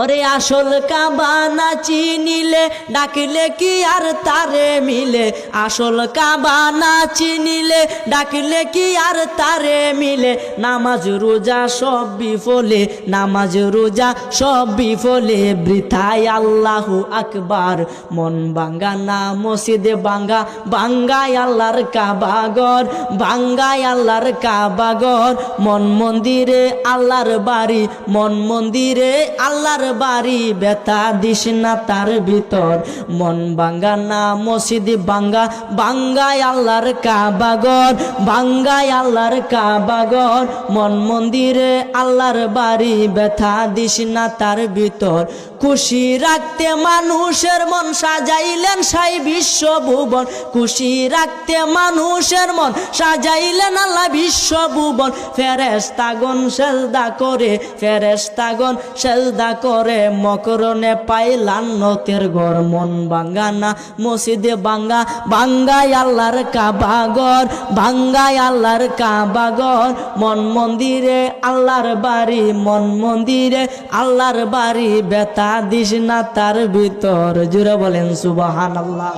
ওরে আসল কাবা না চিনিলে ডাকিলে কি আর তারে মিলে, আসল কাবা না চিনিলে ডাকিলে কি আর তারে মিলে। নামাজ রোজা সব বিফলে, নামাজ রোজা সব বিফলে, বৃথায় আল্লাহু আকবার। মন ভাঙ্গা না মসজিদে ভাঙ্গা, ভাঙ্গায় আল্লাহর কাবা ঘর, ভাঙ্গায় আল্লাহর কাবা ঘর। মন মন্দিরে আল্লাহর বাড়ি, মন মন্দিরে আল্লাহর বাড়ি, ব্যথা দিস না তার ভিতর। মন ভাঙ্গা না মসজিদ ভাঙ্গা, ভাঙ্গায় আল্লাহর কাবা ঘর, ভাঙ্গায় আল্লাহর কাবা ঘর। মন মন্দিরে আল্লাহর বাড়ি, ব্যথা দিস না তার ভিতর। খুশি রাখতে মানুষের মন সাজাইলেন সাই বিশ্বভুবন, খুশি রাখতে মানুষের মন সাজাইলেন আল্লাহ বিশ্বভুবন। ফেরেশতাগণ সেজদা করে, ফেরেশতাগণ সেজদা করে, মকরণে পাইলাম নতের ঘর। মন ভাঙ্গা না মসজিদে ভাঙ্গা, ভাঙ্গায় আল্লাহর কাবা ঘর, ভাঙ্গায় আল্লাহর কাবা ঘর। মন মন্দিরে আল্লাহর বাড়ি, মন মন্দিরে আল্লাহর বাড়ি, ব্যথা দিস না তার ভিতর। জুড়ে বলেন সুবহানাল্লাহ।